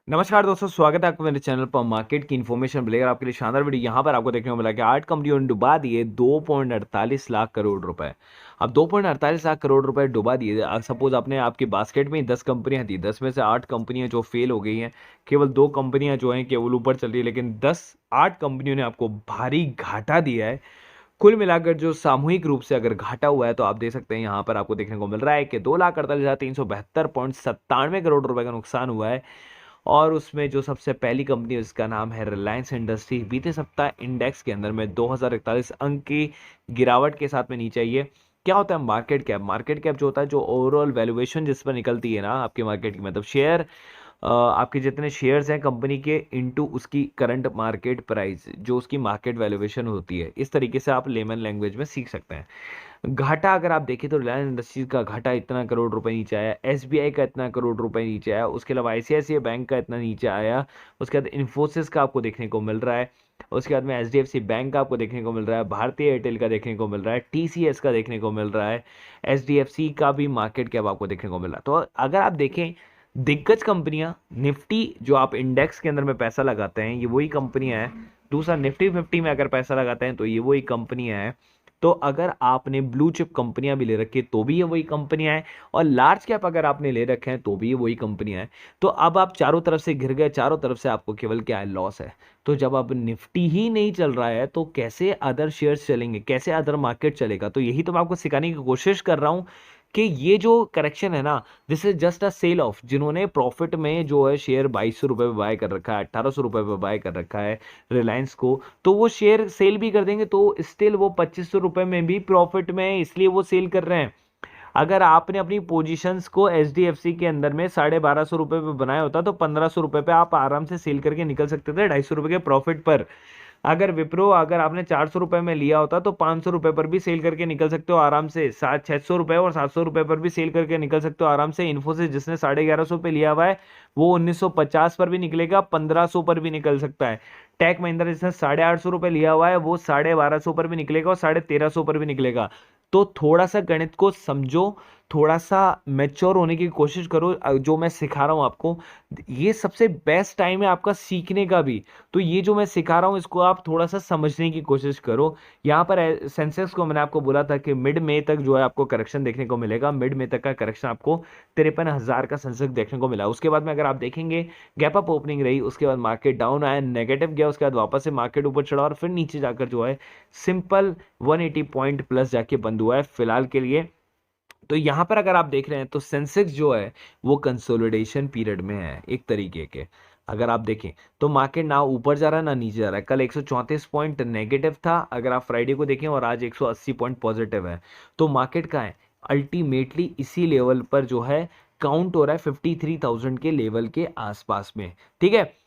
नमस्कार दोस्तों, स्वागत है आपको मेरे चैनल पर। मार्केट की इन्फॉर्मेशन मिलेगा आपके लिए शानदार वीडियो। यहाँ पर आपको देखने को मिला कि 8 कंपनियों ने डुबा दिए 2.48 लाख करोड़ रुपए। अब 2.48 लाख करोड़ रुपए डुबा दिए। सपोज आपने आपकी बास्केट में 10 कंपनियां थी, 10 में से 8 कंपनियां जो फेल हो गई हैं, केवल 2 कंपनियां जो हैं केवल ऊपर चल रही है, लेकिन 8 कंपनियों ने आपको भारी घाटा दिया है। कुल मिलाकर जो सामूहिक रूप से अगर घाटा हुआ है तो आप देख सकते हैं यहाँ पर आपको देखने को मिल रहा है कि 2,48,372.97 करोड़ रुपए का नुकसान हुआ है। और उसमें जो सबसे पहली कंपनी है उसका नाम है रिलायंस इंडस्ट्री। बीते सप्ताह इंडेक्स के अंदर में 2041 अंक की गिरावट के साथ में नीचे आई है। क्या होता है मार्केट कैप? मार्केट कैप जो होता है, जो ओवरऑल वैल्यूएशन जिस पर निकलती है ना आपके मार्केट की, मतलब शेयर, आपके जितने शेयर्स हैं कंपनी के इनटू उसकी करंट मार्केट प्राइस, जो उसकी मार्केट वैल्यूएशन होती है। इस तरीके से आप लेमन लैंग्वेज में सीख सकते हैं। घाटा अगर आप देखें तो रिलायंस इंडस्ट्रीज का घाटा इतना करोड़ रुपए नीचे आया, एसबीआई का इतना करोड़ रुपए नीचे आया, उसके अलावा आईसीआईसीआई बैंक का इतना नीचे आया, उसके बाद इन्फोसिस का आपको देखने को मिल रहा है, उसके बाद में एचडीएफसी बैंक का आपको देखने को मिल रहा है, भारतीय एयरटेल का देखने को मिल रहा है, टीसीएस का देखने को मिल रहा है, एचडीएफसी का भी मार्केट कैप आपको देखने को मिल रहा है। तो अगर आप देखें दिग्गज कंपनियां, निफ्टी जो आप इंडेक्स के अंदर में पैसा लगाते हैं ये वही कंपनियां हैं। दूसरा निफ्टी 50 में अगर पैसा लगाते हैं तो ये वही कंपनियां हैं। तो अगर आपने ब्लू चिप कंपनियां भी ले रखी है तो भी ये वही कंपनियां हैं, और लार्ज कैप अगर आपने ले रखे हैं तो भी ये वही कंपनियां हैं। तो अब आप चारों तरफ से घिर गए, चारों तरफ से आपको केवल क्या है, लॉस है। तो जब अब निफ्टी ही नहीं चल रहा है तो कैसे अदर शेयर्स चलेंगे, कैसे अदर मार्केट चलेगा? तो यही तो मैं आपको सिखाने की कोशिश कर रहा हूं कि ये जो करेक्शन है ना, this is just a sell off. जिन्होंने प्रॉफिट में जो है शेयर 2200 रुपये पे बाय कर रखा है, 1800 रुपये पे बाय कर रखा है रिलायंस को, तो वो शेयर सेल भी कर देंगे तो स्टिल वो 2500 रुपये में भी प्रॉफिट में है, इसलिए वो सेल कर रहे हैं। अगर आपने अपनी पोजीशंस को एचडीएफसी के अंदर में 1250 रुपये पे बनाया होता तो 1500 रुपये पे आप आराम से सेल करके निकल सकते थे 250 रुपये के प्रॉफिट पर। अगर विप्रो अगर आपने 400 रुपये में लिया होता तो 500 रुपये पर भी सेल करके निकल सकते हो आराम से, 600 रुपये और 700 रुपये पर भी सेल करके निकल सकते हो आराम से। इन्फोसिस जिसने 1150 पे लिया हुआ है वो 1950 पर भी निकलेगा, 1500 पर भी निकल सकता है। टेक महिंद्रा जिसने 850 रुपये लिया हुआ है वो 1250 पर भी निकलेगा और 1350 पर भी निकलेगा। तो थोड़ा सा गणित को समझो, थोड़ा सा मैच्योर होने की कोशिश करो। जो मैं सिखा रहा हूं आपको, ये सबसे बेस्ट टाइम है आपका सीखने का भी। तो ये जो मैं सिखा रहा हूं इसको आप थोड़ा सा समझने की कोशिश करो। यहाँ पर सेंसेक्स को मैंने आपको बोला था कि मिड में तक जो है आपको करेक्शन देखने को मिलेगा। मिड में तक का करेक्शन आपको 53,000 का सेंसेक्स देखने को मिला। उसके बाद में अगर आप देखेंगे गैप अप ओपनिंग रही, उसके बाद मार्केट डाउन आया, नेगेटिव गया, उसके बाद वापस से मार्केट ऊपर चढ़ा और फिर नीचे जाकर जो है सिंपल 180 पॉइंट प्लस जाके बंद हुआ है फिलहाल के लिए। तो यहां पर अगर आप देख रहे हैं तो सेंसेक्स जो है वो कंसोलिडेशन पीरियड में है एक तरीके के। अगर आप देखें तो मार्केट ना ऊपर जा रहा है ना नीचे जा रहा है। कल 134 पॉइंट नेगेटिव था अगर आप फ्राइडे को देखें, और आज 180 पॉइंट पॉजिटिव है। तो मार्केट का है अल्टीमेटली इसी लेवल पर जो है काउंट हो रहा है 53,000 के लेवल के आसपास में। ठीक है,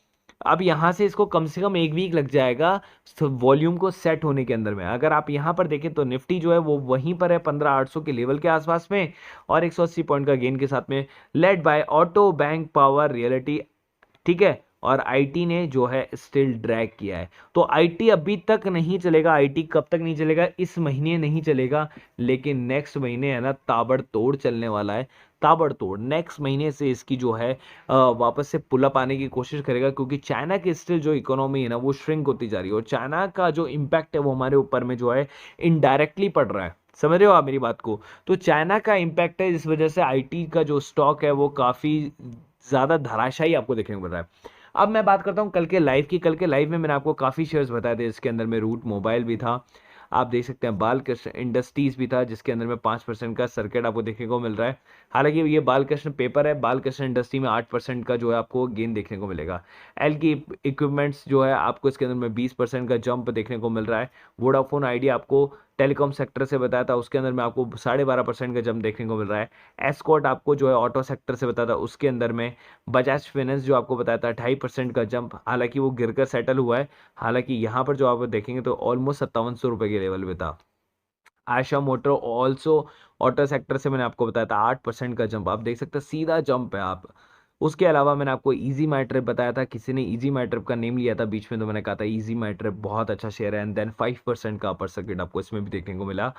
अब यहां से इसको कम से कम एक वीक लग जाएगा वॉल्यूम को सेट होने के अंदर में। अगर आप यहां पर देखें तो निफ्टी जो है वो वहीं पर है 15,800 के लेवल के आसपास में, और 180 पॉइंट का गेन के साथ में, led by auto, bank, power, reality. ठीक है, और आईटी ने जो है स्टिल ड्रैग किया है। तो आईटी अभी तक नहीं चलेगा। आईटी कब तक नहीं चलेगा? इस महीने नहीं चलेगा, लेकिन नेक्स्ट महीने है ना ताबड़तोड़ चलने वाला है। ताबड़तोड़ नेक्स्ट महीने से इसकी जो है वापस से पुलअप आने की कोशिश करेगा, क्योंकि चाइना की स्टिल जो इकोनॉमी है ना वो श्रिंक होती जा रही है, और चाइना का जो इम्पैक्ट है वो हमारे ऊपर में जो है इनडायरेक्टली पड़ रहा है। समझ रहे हो आप मेरी बात को? तो चाइना का इम्पैक्ट है, जिस वजह से आईटी का जो स्टॉक है वो काफी ज्यादा धराशायी आपको देखने को मिल रहा है। अब मैं बात करता हूं कल के लाइव की। कल के लाइव में मैंने आपको काफी शेयर्स बताए थे, इसके अंदर में रूट मोबाइल भी था, आप देख सकते हैं बालकृष्ण इंडस्ट्रीज भी था, जिसके अंदर में 5% का सर्किट आपको देखने को मिल रहा है। हालांकि ये बालकृष्ण पेपर है, बालकृष्ण इंडस्ट्री में 8% का जो है आपको गेन देखने को मिलेगा। एल की इक्विपमेंट्स जो है आपको इसके अंदर में 20% का जंप देखने को मिल रहा है। वोडाफोन आइडिया आपको टेलीकॉम सेक्टर से बताया था, उसके अंदर में आपको 12.5% का जंप देखने को मिल रहा है। एस्कॉर्ट आपको जो है ऑटो सेक्टर से बताया था, उसके अंदर में बजाज फाइनेंस जो आपको बताया था 2.5% का जंप, हालांकि वो गिरकर सेटल हुआ है। हालांकि यहाँ पर जो आप देखेंगे तो ऑलमोस्ट 5700 रुपये के लेवल पे था। आशा मोटर ऑल्सो ऑटो सेक्टर से मैंने आपको बताया था 8% का जंप, आप देख सकते हैं सीधा जंप है आप। उसके अलावा मैंने आपको इजी माई ट्रिप बताया था, किसी ने इजी माई ट्रिप का नेम लिया था बीच में, तो मैंने कहा था इजी माई ट्रिप बहुत अच्छा शेयर है, एंड देन 5% का अपर सर्किट आपको इसमें भी देखने को मिला।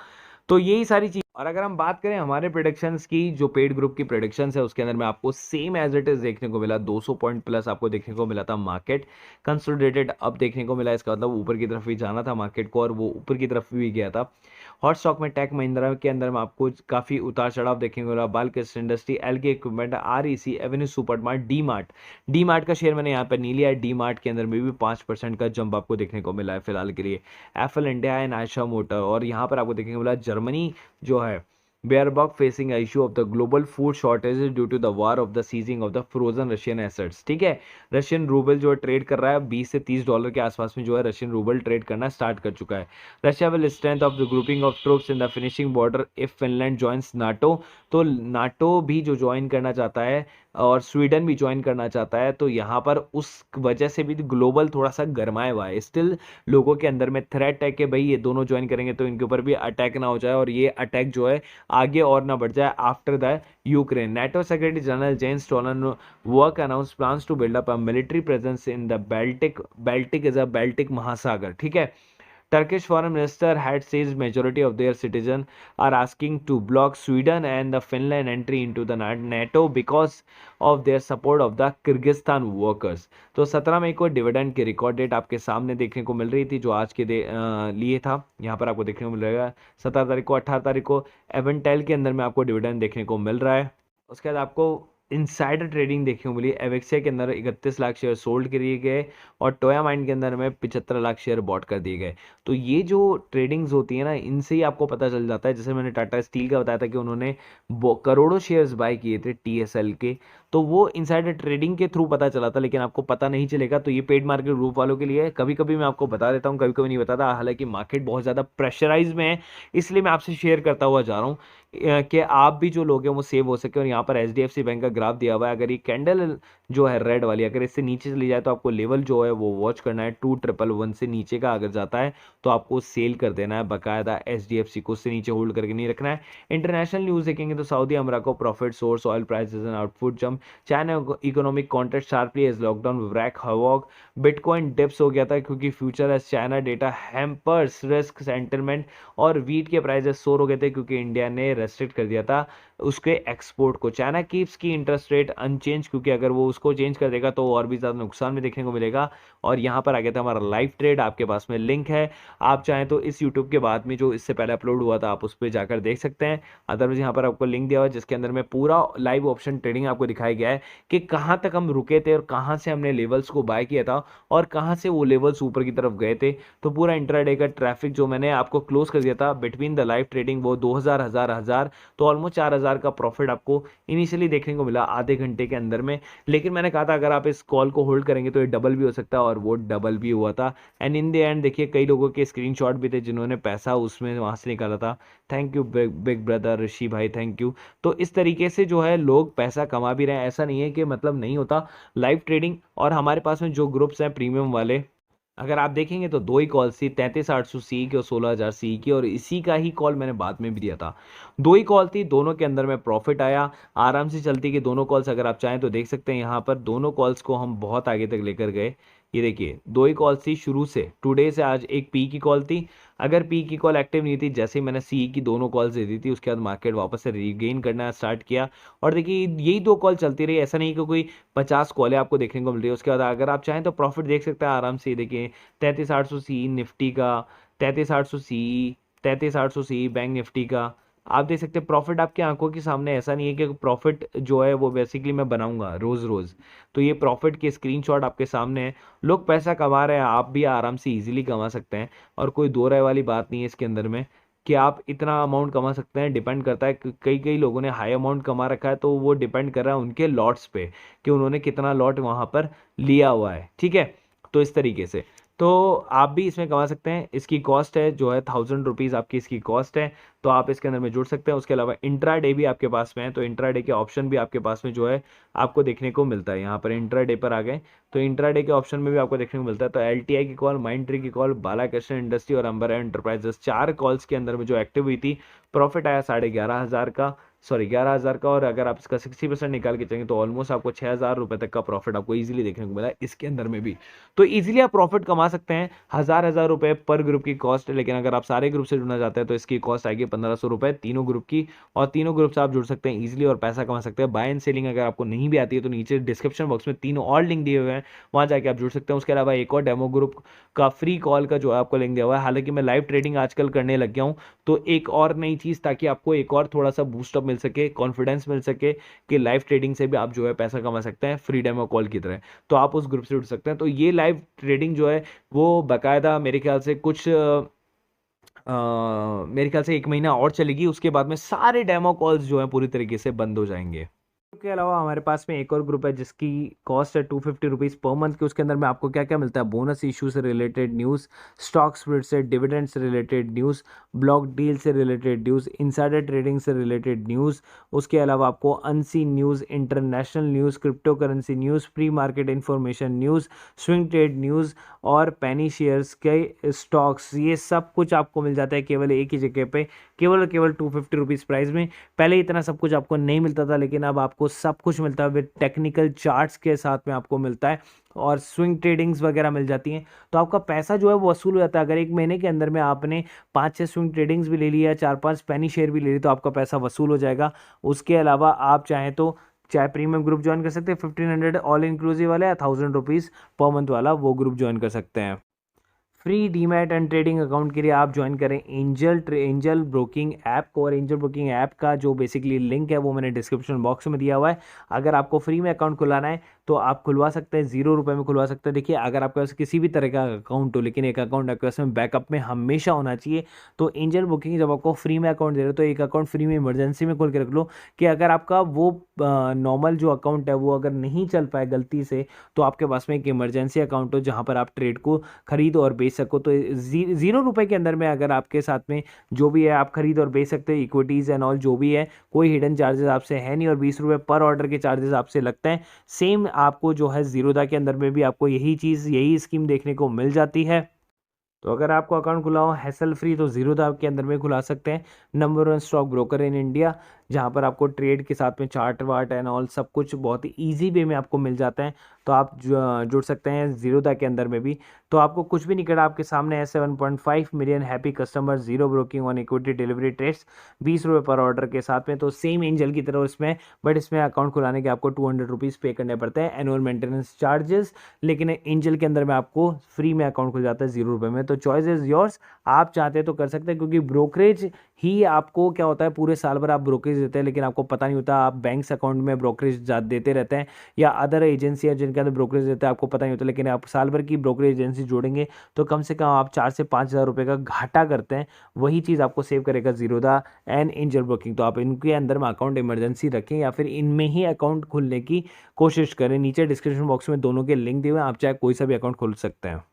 तो यही सारी चीज और अगर हम बात करें हमारे प्रेडिक्शंस की, जो पेड ग्रुप की प्रेडिक्शंस है उसके अंदर में आपको सेम एज इट इज देखने को मिला, 200 पॉइंट प्लस आपको देखने को मिला था। मार्केट कंसोलिडेटेड अब देखने को मिला, इसका मतलब ऊपर की तरफ भी जाना था मार्केट को और वो ऊपर की तरफ भी गया था। हॉट स्टॉक में टेक महिंद्रा के अंदर में आपको काफी उतार चढ़ाव देखने को मिला। Balkrishna industry, LK equipment, REC, Avenue Supermart, D Mart का शेयर मैंने यहाँ पर नहीं लिया है। डी मार्ट के अंदर में भी 5% का जंप आपको देखने को मिला है फिलहाल के लिए। FL India and Ayesha motor, और यहाँ पर आपको देखने को मिला जर्मनी जो है Baerbock facing a issue of the global food shortages due to the war of the seizing of the frozen Russian assets। ठीक है, रशियन रूबल जो है ट्रेड कर रहा है 20 से 30 डॉलर के आसपास में जो है रशियन रूबल ट्रेड करना स्टार्ट कर चुका है। Russia will strength of the grouping of troops in the finishing border if Finland joins NATO. तो नाटो भी जो ज्वाइन करना चाहता है और स्वीडन भी ज्वाइन करना चाहता है, तो यहाँ पर उस वजह से भी ग्लोबल थोड़ा सा गरमाया हुआ है। स्टिल लोगों के अंदर में थ्रेट है कि भाई ये दोनों ज्वाइन करेंगे तो इनके ऊपर भी अटैक ना हो जाए और ये अटैक जो है आगे और ना बढ़ जाए after the Ukraine. NATO secretary general Jens Stoltenberg announce plans to build up a military presence in the Baltic is a Baltic महासागर। ठीक है, Turkish foreign minister had said majority of their citizens are asking to block Sweden and the Finland entry into the NATO because of their support of the Kyrgyzstan workers। तो 17 मई को dividend की record date आपके सामने देखने को मिल रही थी, जो आज के लिए था। यहाँ पर आपको देखने को मिल रहेगा 17 तारीख को, 18 तारीख को एवेंटेल के अंदर में आपको डिविडेंड देखने को मिल रहा है। उसके बाद आपको इनसाइडर ट्रेडिंग देखने को मिली। एवेक्सिया के अंदर 31 लाख शेयर सोल्ड किए गए और टोया माइंड के अंदर में 75 लाख शेयर बॉट कर दिए गए। तो ये जो ट्रेडिंग्स होती है ना, इनसे ही आपको पता चल जाता है। जैसे मैंने टाटा स्टील का बताया था कि उन्होंने करोड़ों शेयर्स बाय किए थे TSL के, तो वो इनसाइडर ट्रेडिंग के थ्रू पता चला था, लेकिन आपको पता नहीं चलेगा। तो ये पेड मार्केट ग्रुप वालों के लिए कभी कभी मैं आपको बता देता हूँ, कभी कभी नहीं बताता। हालांकि मार्केट बहुत ज़्यादा प्रेशराइज में है, इसलिए मैं आपसे शेयर करता हुआ जा रहा हूँ कि आप भी जो लोग हैं वो सेव हो सके। और यहाँ पर HDFC बैंक का ग्राफ दिया हुआ है। अगर ये कैंडल जो है रेड वाली, अगर इससे नीचे चली जाए तो आपको लेवल जो है वो वॉच करना है। 2111 से नीचे का अगर जाता है तो आपको सेल कर देना है बाकायदा। HDFC को उससे नीचे होल्ड करके नहीं रखना है। इंटरनेशनल न्यूज़ देखेंगे तो सऊदी अमरीका profit soars, oil prices and output jump, China economic contract sharply as lockdown wreak havoc, bitcoin dips हो गया था क्योंकि future as China data hampers risk sentiment, और वीट के प्राइसेस सोर हो गए थे क्योंकि इंडिया ने रेस्ट्रिक्ट कर दिया था उसके एक्सपोर्ट को। चाइना कीप्स की इंटरेस्ट रेट अनचेंज, क्योंकि अगर वो उसको चेंज कर देगा तो और भी ज़्यादा नुकसान में देखने को मिलेगा। और यहाँ पर आ गया था हमारा लाइव ट्रेड, आपके पास में लिंक है। आप चाहें तो इस यूट्यूब के बाद में जो इससे पहले अपलोड हुआ था आप उस पर जाकर देख सकते हैं। अदरवाइज यहाँ पर आपको लिंक दिया हुआ है जिसके अंदर में पूरा लाइव ऑप्शन ट्रेडिंग आपको दिखाया गया है कि कहाँ तक हम रुके थे और कहाँ से हमने लेवल्स को बाय किया था और कहाँ से वो लेवल्स ऊपर की तरफ गए थे। तो पूरा इंट्राडे का ट्रैफिक जो मैंने आपको क्लोज कर दिया था बिटवीन द लाइव ट्रेडिंग, वो 2000 तो ऑलमोस्ट 4000 का प्रॉफिट आपको इनिशियली देखने को मिला आधे घंटे के अंदर में। लेकिन मैंने कहा था अगर आप इस कॉल को होल्ड करेंगे तो ये डबल भी हो सकता है, और वो डबल भी हुआ था। एंड इन द एंड देखिए कई लोगों के स्क्रीनशॉट भी थे जिन्होंने पैसा उसमें वहां से निकाला था। थैंक यू बिग ब्रदर ऋषि भाई, थैंक यू। तो इस तरीके से जो है लोग पैसा कमा भी रहे हैं, ऐसा नहीं है कि मतलब नहीं होता लाइव ट्रेडिंग। और हमारे पास में जो ग्रुप्स हैं प्रीमियम वाले, अगर आप देखेंगे तो दो ही कॉल्स थी, 33,800 की और 16,000 की, और इसी का ही कॉल मैंने बाद में भी दिया था। दो ही कॉल थी, दोनों के अंदर में प्रॉफिट आया, आराम से चलती कि दोनों कॉल्स। अगर आप चाहें तो देख सकते हैं यहाँ पर दोनों कॉल्स को हम बहुत आगे तक लेकर गए। ये देखिए दो ही कॉल्स थी शुरू से, टुडे से आज एक पी की कॉल थी। अगर पी की कॉल एक्टिव नहीं थी, जैसे ही मैंने सी की दोनों कॉल्स दे दी थी, उसके बाद मार्केट वापस से रीगेन करना स्टार्ट किया। और देखिए यही दो कॉल चलती रही, ऐसा नहीं कि कोई 50 कॉलें आपको देखने को मिल रही है। उसके बाद अगर आप चाहें तो प्रॉफिट देख सकते हैं आराम से। देखिए 33,800 निफ्टी का, 33,800 33,800 बैंक निफ्टी का, आप देख सकते हैं प्रॉफिट आपके आंखों के सामने। ऐसा नहीं है कि प्रॉफिट जो है वो बेसिकली मैं बनाऊंगा रोज रोज, तो ये प्रॉफिट के स्क्रीनशॉट आपके सामने है। लोग पैसा कमा रहे हैं, आप भी आराम से इजीली कमा सकते हैं, और कोई दो राय वाली बात नहीं है इसके अंदर में कि आप इतना अमाउंट कमा सकते हैं। डिपेंड करता है कि कई कई लोगों ने हाई अमाउंट कमा रखा है, तो वो डिपेंड कर रहा है उनके लॉट्स पे कि उन्होंने कितना लॉट वहां पर लिया हुआ है। ठीक है, तो इस तरीके से तो आप भी इसमें कमा सकते हैं। इसकी कॉस्ट है जो है 1000 रुपीज़ आपकी इसकी कॉस्ट है, तो आप इसके अंदर में जुड़ सकते हैं। उसके अलावा इंट्रा डे भी आपके पास में है, तो इंट्रा डे के ऑप्शन भी आपके पास में जो है आपको देखने को मिलता है। यहाँ पर इंट्रा डे पर आ गए तो इंट्रा डे के ऑप्शन में भी आपको देखने को मिलता है। तो LTI की कॉल, माइंड ट्री की कॉल, बालाकृष्ण इंडस्ट्री और अंबर एंटरप्राइजेस, 4 कॉल्स के अंदर में जो एक्टिव हुई थी, प्रॉफिट आया 11,500 का। सॉरी 11,000 का, और अगर आप इसका 60% निकाल के चलेंगे तो ऑलमोस्ट आपको 6,000 रुपये तक का प्रॉफिट आपको इजीली देखने को मिला है इसके अंदर में भी। तो इजीली आप प्रॉफिट कमा सकते हैं। हज़ार रुपये पर ग्रुप की कॉस्ट है, लेकिन अगर आप सारे ग्रुप से जुड़ना चाहते हैं तो इसकी कॉस्ट आएगी 1,500 रुपये तीनों ग्रुप की, और तीनों ग्रुप से आप जुड़ सकते हैं इजीली और पैसा कमा सकते हैं। बाय एंड सेलिंग अगर आपको नहीं भी आती है तो नीचे डिस्क्रिप्शन बॉक्स में तीनों और लिंक दिए हुए हैं, वहाँ जाके आप जुड़ सकते हैं। उसके अलावा एक और डेमो ग्रुप का फ्री कॉल का जो है आपको लिंक दिया हुआ है। हालांकि मैं लाइव ट्रेडिंग आजकल करने लग गया हूँ, तो एक और नई चीज़, ताकि आपको एक और थोड़ा सा बूस्टअप मिल सके, कॉन्फिडेंस मिल सके कि लाइव ट्रेडिंग से भी आप जो है पैसा कमा सकते हैं फ्री डेमो कॉल की तरह, तो आप उस ग्रुप से जुड़ सकते हैं। तो ये लाइव ट्रेडिंग जो है वो बाकायदा मेरे ख्याल से मेरे ख्याल से 1 महीना और चलेगी, उसके बाद में सारे डेमो कॉल्स जो है पूरी तरीके से बंद हो जाएंगे। के अलावा हमारे पास में एक और ग्रुप है जिसकी कॉस्ट है 250 रुपीज़ पर मंथ की। उसके अंदर में आपको क्या क्या मिलता है, बोनस इशू से रिलेटेड न्यूज़, स्टॉक स्प्लिट से, डिविडेंड से रिलेटेड न्यूज़, ब्लॉक डील से रिलेटेड न्यूज़, इनसाइडर ट्रेडिंग से रिलेटेड न्यूज़। उसके अलावा आपको unseen news, international news, crypto currency news, pre market information news, swing trade news और पेनी shares के स्टॉक्स, ये सब कुछ आपको मिल जाता है केवल एक ही जगह पे, केवल और केवल 250 रुपीज़ प्राइस में। पहले इतना सब कुछ आपको नहीं मिलता था, लेकिन अब आपको सब कुछ मिलता है विद टेक्निकल चार्ट्स के साथ में आपको मिलता है, और स्विंग ट्रेडिंग्स वगैरह मिल जाती हैं। तो आपका पैसा जो है वो वसूल हो जाता है। अगर 1 महीने के अंदर में आपने 5-6 स्विंग ट्रेडिंग्स भी ले लिया, 4-5 पेनी शेयर भी ले ली, तो आपका पैसा वसूल हो जाएगा। उसके अलावा आप चाहें तो चाहे प्रीमियम ग्रुप ज्वाइन कर सकते हैं 1500 ऑल इंक्लूसिव वाला, या 1000 रुपीज़ पर मंथ वाला वो ग्रुप ज्वाइन कर सकते हैं। Free demat and trading account के लिए आप ज्वाइन करें एंजल ब्रोकिंग ऐप को, और एंजल ब्रोकिंग ऐप का जो बेसिकली लिंक है वो मैंने डिस्क्रिप्शन बॉक्स में दिया हुआ है। अगर आपको फ्री में अकाउंट खुलाना है तो आप खुलवा सकते हैं, 0 रुपये में खुलवा सकते हैं। देखिए, अगर आपके पास किसी भी तरह का अकाउंट हो, लेकिन एक अकाउंट आपके पास में बैकअप में हमेशा होना चाहिए। तो एंजल ब्रोकिंग जब आपको फ्री में अकाउंट दे रहे हो तो एक अकाउंट फ्री में इमरजेंसी में खोल के रख लो, कि अगर आपका वो नॉर्मल जो अकाउंट है वो अगर नहीं चल पाए गलती से, तो आपके पास में एक इमरजेंसी अकाउंट हो जहाँ पर आप ट्रेड को खरीद और बेच सको। तो 0 रुपये के अंदर में अगर आपके साथ में जो भी है आप खरीद और बेच सकते हो, इक्विटीज़ एंड ऑल जो भी है, कोई हिडन चार्जेस आपसे है नहीं, और 20 रुपये पर ऑर्डर के चार्जेस आपसे लगते हैं। सेम आपको जो है जीरोधा के अंदर में भी आपको यही चीज़, यही स्कीम देखने को मिल जाती है। तो अगर आपको अकाउंट खुला हो हैसल फ्री, तो जीरोधा के अंदर में खुला सकते हैं। Number 1 stock broker in India, जहाँ पर आपको ट्रेड के साथ में चार्ट वार्ट एंड ऑल सब कुछ बहुत ही ईजी वे में आपको मिल जाता है। तो आप जुड़ सकते हैं जीरोधा के अंदर में भी। तो आपको कुछ भी नहीं करना, आपके सामने है 7.5 million happy customer, zero broking on equity delivery trades, 20 रुपये पर ऑर्डर के साथ में। तो सेम एंजल की तरह इसमें, बट इसमें अकाउंट खुलाने के आपको 200 रुपीज़ पे करने पड़ते हैं एनुअल मेंटेनेंस चार्जेस, लेकिन एंजल के अंदर में आपको फ्री में अकाउंट खुल जाता है 0 रुपये में। तो चॉइस इज योर्स, आप चाहते तो कर सकते हैं, क्योंकि ब्रोकरेज ही आपको क्या होता है, पूरे साल भर आप ब्रोकरेज देते हैं लेकिन आपको पता नहीं होता, आप बैंक्स अकाउंट में ब्रोकरेज देते रहते हैं, या अदर एजेंसी है जिनके अंदर ब्रोकरेज देते हैं, आपको पता नहीं होता। लेकिन आप साल भर की ब्रोकरेज एजेंसी जोड़ेंगे तो कम से कम आप 4 से 5 हज़ार रुपये का घाटा करते हैं। वही चीज़ आपको सेव करेगा जीरोधा एंड एंजल ब्रोकिंग। तो आप इनके अंदर में अकाउंट इमरजेंसी रखें, या फिर इनमें ही अकाउंट खोलने की कोशिश करें। नीचे डिस्क्रिप्शन बॉक्स में दोनों के लिंक दिए हुए हैं, आप चाहे कोई सा भी अकाउंट खोल सकते हैं।